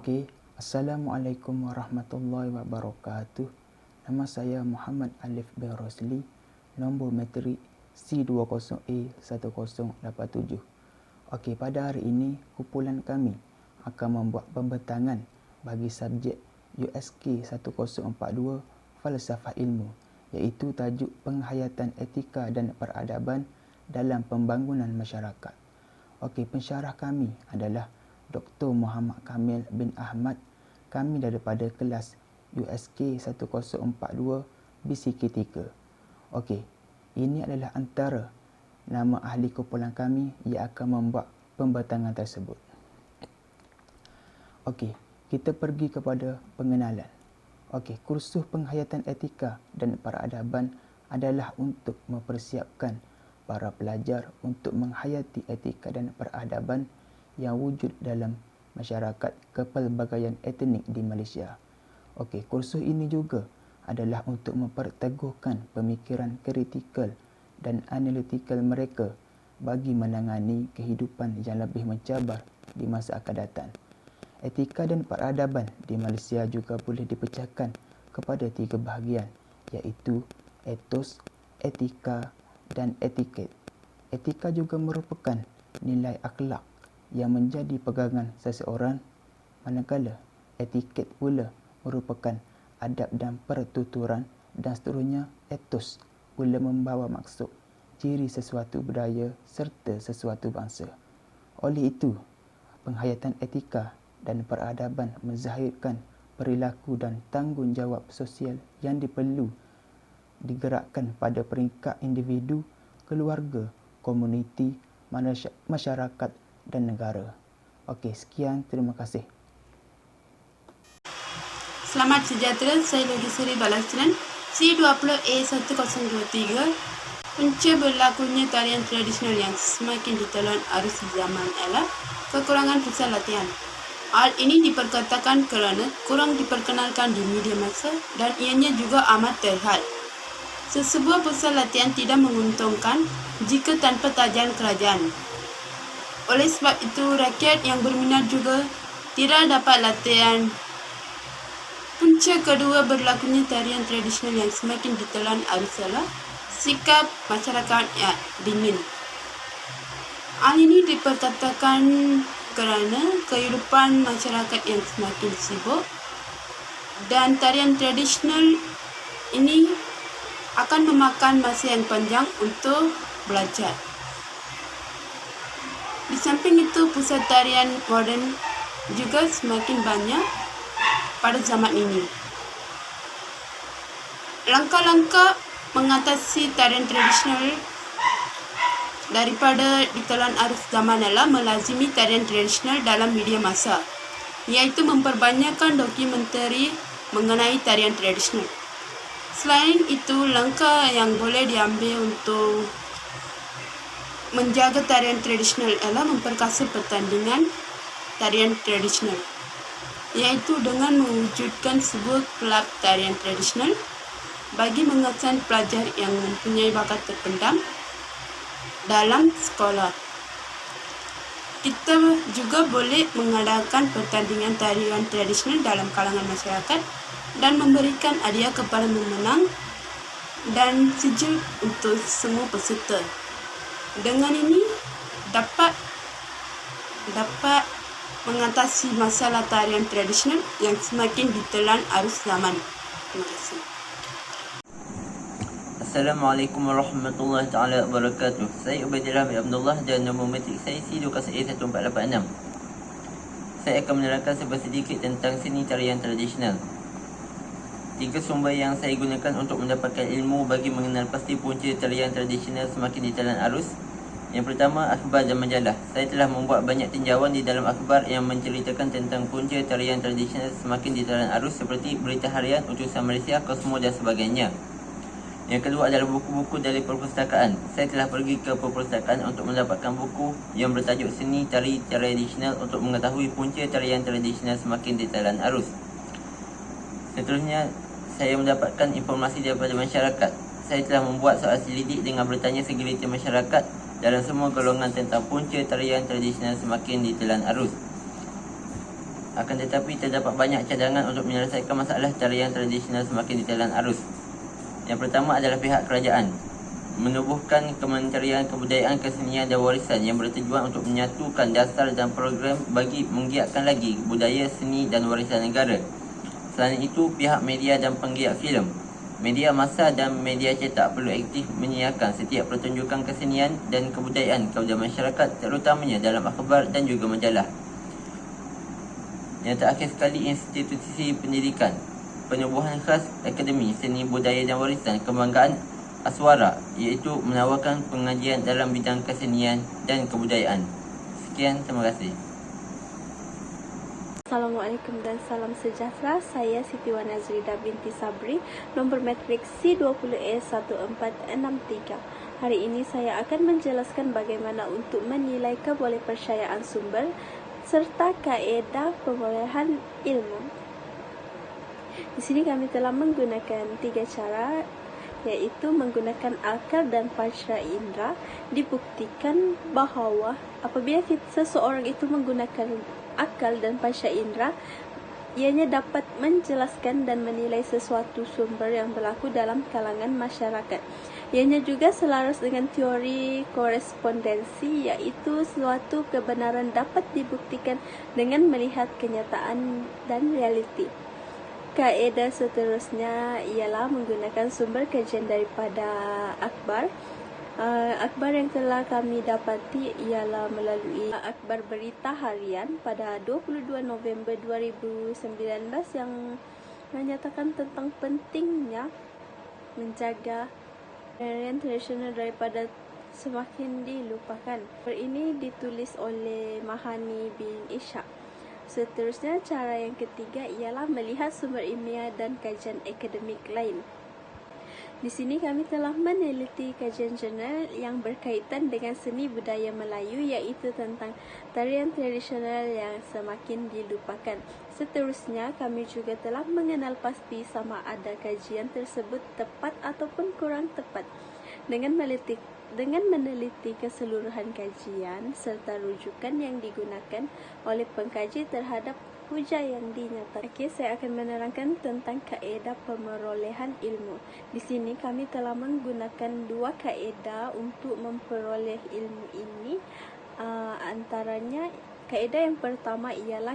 Okey, Assalamualaikum warahmatullahi wabarakatuh. Nama saya Muhammad Alif bin Rosli, nombor matrik C20A1087. Okey, pada hari ini kumpulan kami akan membuat pembentangan bagi subjek USK 1042 Falsafah Ilmu, iaitu tajuk Penghayatan Etika dan Peradaban dalam Pembangunan Masyarakat. Okey, pensyarah kami adalah Dr. Muhammad Kamil bin Ahmad. Kami daripada kelas USK 1042 BCK 3. Okey, ini adalah antara nama ahli kumpulan kami yang akan membuat pembentangan tersebut. Okey, kita pergi kepada pengenalan. Okey, kursus penghayatan etika dan peradaban adalah untuk mempersiapkan para pelajar untuk menghayati etika dan peradaban yang wujud dalam masyarakat kepelbagaian etnik di Malaysia. Okey, kursus ini juga adalah untuk memperteguhkan pemikiran kritikal dan analitikal mereka bagi menangani kehidupan yang lebih mencabar di masa akan datang. Etika dan peradaban di Malaysia juga boleh dipecahkan kepada 3 bahagian, iaitu etos, etika dan etiket. Etika juga merupakan nilai akhlak yang menjadi pegangan seseorang, manakala etiket pula merupakan adab dan pertuturan, dan seterusnya etos pula membawa maksud ciri sesuatu budaya serta sesuatu bangsa. Oleh itu, penghayatan etika dan peradaban menzahirkan perilaku dan tanggungjawab sosial yang diperlu digerakkan pada peringkat individu, keluarga, komuniti, masyarakat dan negara. Okey, sekian, terima kasih. Selamat sejahtera, saya Logisri Balastran, C20A1023. Punca berlakunya tarian tradisional yang semakin ditelan arus zaman ialah kekurangan pusat latihan. Hal ini diperkatakan kerana kurang diperkenalkan di media massa dan ianya juga amat terhad. Sesebuah pusat latihan tidak menguntungkan jika tanpa tajian kerajaan. Oleh sebab itu, rakyat yang berminat juga tidak dapat latihan. Punca kedua berlakunya tarian tradisional yang semakin ditelan arus ialah sikap masyarakat yang dingin. Hal ini diperkatakan kerana kehidupan masyarakat yang semakin sibuk dan tarian tradisional ini akan memakan masa yang panjang untuk belajar. Di samping itu, pusat tarian moden juga semakin banyak pada zaman ini. Langkah-langkah mengatasi tarian tradisional daripada ditelan arus zaman adalah melazimi tarian tradisional dalam media massa, iaitu memperbanyakkan dokumentari mengenai tarian tradisional. Selain itu, langkah yang boleh diambil untuk menjaga tarian tradisional adalah memperkasa pertandingan tarian tradisional, iaitu dengan mewujudkan sebuah kelab tarian tradisional bagi mengesan pelajar yang mempunyai bakat terpendam dalam sekolah. Kita juga boleh mengadakan pertandingan tarian tradisional dalam kalangan masyarakat dan memberikan hadiah kepada pemenang dan sejuk untuk semua peserta. Dengan ini dapat mengatasi masalah tarian tradisional yang semakin ditelan arus zaman. Terima kasih. Assalamualaikum warahmatullahi taala wabarakatuh. Saya Ubaidillah bin Abdullah dan nombor matrik saya C2A1486. Saya akan menerangkan sedikit tentang seni tarian tradisional. 3 sumber yang saya gunakan untuk mendapatkan ilmu bagi mengenal pasti punca tarian tradisional semakin ditelan arus. Yang pertama, akhbar dan majalah. Saya telah membuat banyak tinjauan di dalam akhbar yang menceritakan tentang punca tarian tradisional semakin ditelan arus seperti Berita Harian, Utusan Malaysia, Kosmo dan sebagainya. Yang kedua adalah buku-buku dari perpustakaan. Saya telah pergi ke perpustakaan untuk mendapatkan buku yang bertajuk Seni Tari Tradisional untuk mengetahui punca tarian tradisional semakin ditelan arus. Seterusnya, saya mendapatkan informasi daripada masyarakat. Saya telah membuat soal selidik dengan bertanya segelintir masyarakat dalam semua golongan tentang punca tarian tradisional semakin ditelan arus. Akan tetapi terdapat banyak cadangan untuk menyelesaikan masalah tarian tradisional semakin ditelan arus. Yang pertama adalah pihak kerajaan menubuhkan Kementerian Kebudayaan, Kesenian dan Warisan yang bertujuan untuk menyatukan dasar dan program bagi menggiatkan lagi budaya, seni dan warisan negara. Selain itu, pihak media dan penggiat filem, media massa dan media cetak perlu aktif menyiarkan setiap pertunjukan kesenian dan kebudayaan kepada masyarakat, terutamanya dalam akhbar dan juga majalah. Yang terakhir sekali, institusi pendidikan, penubuhan khas Akademi Seni Budaya dan Warisan Kebanggaan Aswara, iaitu menawarkan pengajian dalam bidang kesenian dan kebudayaan. Sekian, terima kasih. Assalamualaikum dan salam sejahtera. Saya Siti Wan Azrida binti Sabri, nombor matrik C20A1463. Hari ini saya akan menjelaskan bagaimana untuk menilai kebolehpercayaan sumber serta kaedah perolehan ilmu. Di sini kami telah menggunakan 3 cara, yaitu menggunakan akal dan panca indera. Dibuktikan bahawa apabila seseorang itu menggunakan akal dan panca indera, ianya dapat menjelaskan dan menilai sesuatu sumber yang berlaku dalam kalangan masyarakat. Ianya juga selaras dengan teori korespondensi, iaitu suatu kebenaran dapat dibuktikan dengan melihat kenyataan dan realiti. Kaedah seterusnya ialah menggunakan sumber kajian daripada akhbar. Akhbar yang telah kami dapati ialah melalui akhbar berita harian pada 22 November 2019 yang menyatakan tentang pentingnya menjaga tarian tradisional daripada semakin dilupakan. Ini ditulis oleh Mahani bin Ishaq. Seterusnya, cara yang ketiga ialah melihat sumber ilmiah dan kajian akademik lain. Di sini kami telah meneliti kajian jurnal yang berkaitan dengan seni budaya Melayu, iaitu tentang tarian tradisional yang semakin dilupakan. Seterusnya, kami juga telah mengenal pasti sama ada kajian tersebut tepat ataupun kurang tepat. Dengan meneliti keseluruhan kajian serta rujukan yang digunakan oleh pengkaji terhadap hujah yang dinyatakan. Saya akan menerangkan tentang kaedah pemerolehan ilmu. Di sini kami telah menggunakan 2 kaedah untuk memperoleh ilmu ini. Antaranya, kaedah yang pertama ialah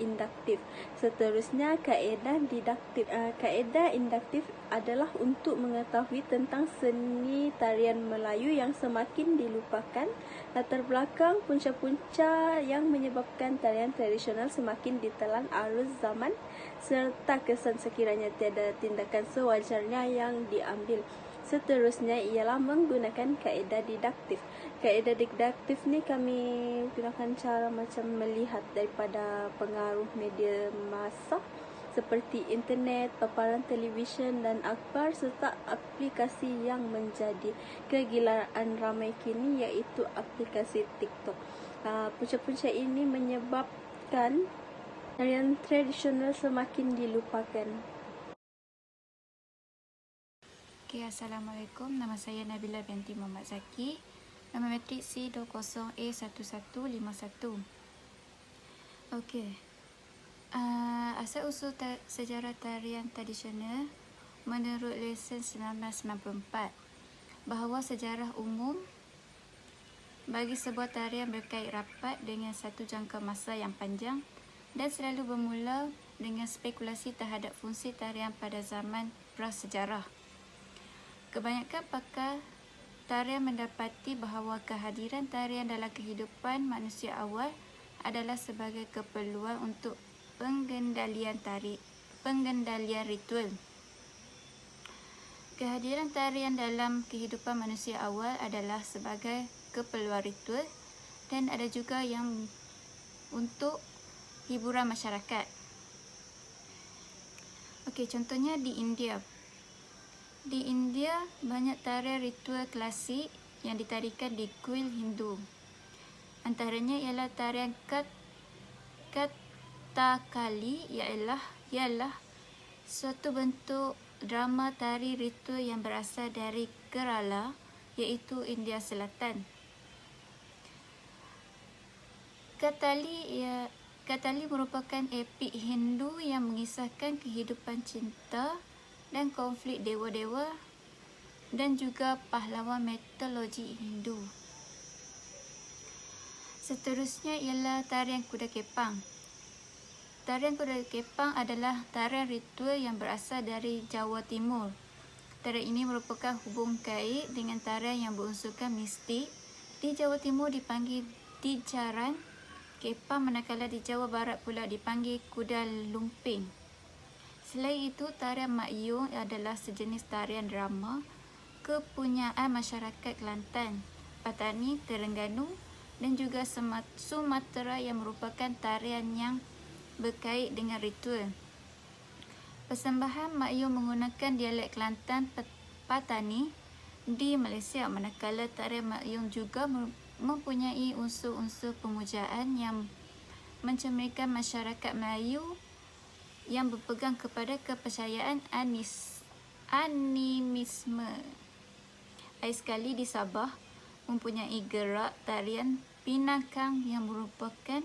induktif. Seterusnya, kaedah diduktif. Kaedah induktif adalah untuk mengetahui tentang seni tarian Melayu yang semakin dilupakan, latar belakang, punca-punca yang menyebabkan tarian tradisional semakin ditelan arus zaman, serta kesan sekiranya tiada tindakan sewajarnya yang diambil. Seterusnya ialah menggunakan kaedah diduktif. Kaedah diduktif ni kami gunakan cara macam melihat daripada pengaruh media massa seperti internet, paparan televisyen dan akhbar, serta aplikasi yang menjadi kegilaan ramai kini, iaitu aplikasi TikTok. Punca-punca ini menyebabkan tarian tradisional semakin dilupakan. Assalamualaikum. Nama saya Nabila binti Muhammad Zaki. Nama matrik C20A1151. Asal-usul sejarah tarian tradisional menurut lesen 1994, bahawa sejarah umum bagi sebuah tarian berkait rapat dengan satu jangka masa yang panjang dan selalu bermula dengan spekulasi terhadap fungsi tarian pada zaman prasejarah. Kebanyakan pakar tarian mendapati bahawa kehadiran tarian dalam kehidupan manusia awal adalah sebagai keperluan untuk pengendalian ritual. Kehadiran tarian dalam kehidupan manusia awal adalah sebagai keperluan ritual dan ada juga yang untuk hiburan masyarakat. Contohnya di India. Di India, banyak tarian ritual klasik yang ditarikan di kuil Hindu. Antaranya ialah tarian Kathakali, ialah suatu bentuk drama tari ritual yang berasal dari Kerala, iaitu India Selatan. Kathali merupakan epik Hindu yang mengisahkan kehidupan cinta dan konflik dewa-dewa dan juga pahlawan mitologi Hindu. Seterusnya ialah tarian kuda kepang. Tarian kuda kepang adalah tarian ritual yang berasal dari Jawa Timur. Tarian ini merupakan hubung kait dengan tarian yang berunsurkan mistik. Di Jawa Timur dipanggil dijaran kepang, manakala di Jawa Barat pula dipanggil kuda lumping. Selain itu, tarian Mak Yung adalah sejenis tarian drama kepunyaan masyarakat Kelantan, Patani, Terengganu dan juga Sumatera yang merupakan tarian yang berkait dengan ritual. Persembahan Mak Yung menggunakan dialek Kelantan Patani di Malaysia, manakala tarian Mak Yung juga mempunyai unsur-unsur pemujaan yang mencerminkan masyarakat Melayu yang berpegang kepada kepercayaan animisme. Lain sekali di Sabah mempunyai gerak tarian Pinakang yang merupakan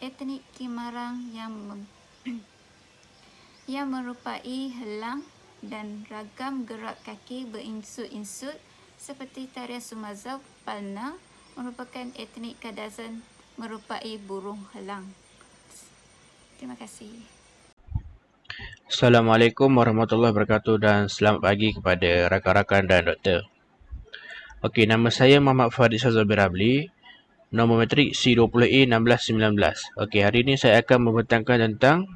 etnik Kimarang yang merupai helang dan ragam gerak kaki berinsut-insut seperti tarian Sumazau Palna merupakan etnik Kadazan merupai burung helang. Terima kasih. Assalamualaikum warahmatullahi wabarakatuh dan selamat pagi kepada rakan-rakan dan doktor. Okey, nama saya Muhammad Fadil Shazabir Rabli, nombor matrik C20A1619. Okey, hari ini saya akan membentangkan tentang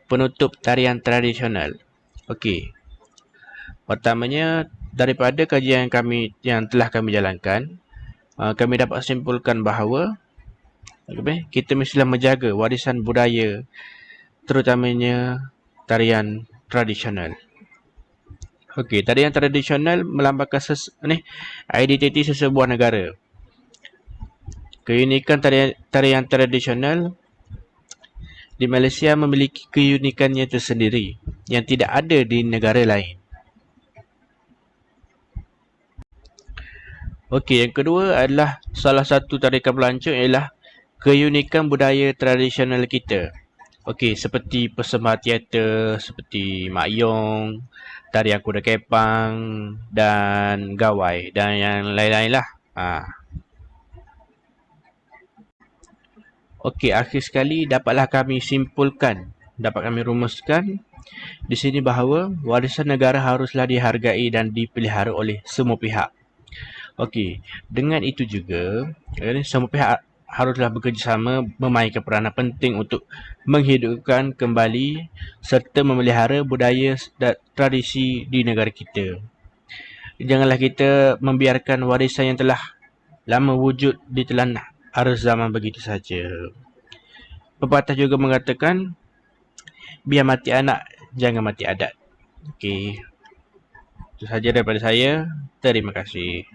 penutup tarian tradisional. Okey, pertamanya daripada kajian yang telah kami jalankan, kami dapat simpulkan bahawa kita mestilah menjaga warisan budaya, terutamanya tarian tradisional. Okey, tarian tradisional melambangkan identiti sesebuah negara. Keunikan tarian tradisional di Malaysia memiliki keunikannya tersendiri yang tidak ada di negara lain. Okey, yang kedua adalah salah satu tarikan pelancong ialah keunikan budaya tradisional kita. Okey, seperti persembahan teater, seperti Mak Yung, tarian kuda kepang dan gawai dan yang lain-lain lah. Okey, akhir sekali dapatlah kami simpulkan, dapat kami rumuskan di sini bahawa warisan negara haruslah dihargai dan dipelihara oleh semua pihak. Okey, dengan itu juga semua pihak haruslah bekerjasama memainkan peranan penting untuk menghidupkan kembali serta memelihara budaya dan tradisi di negara kita. Janganlah kita membiarkan warisan yang telah lama wujud ditelan arus zaman begitu saja. Pepatah juga mengatakan, biar mati anak, jangan mati adat. Okey, itu saja daripada saya. Terima kasih.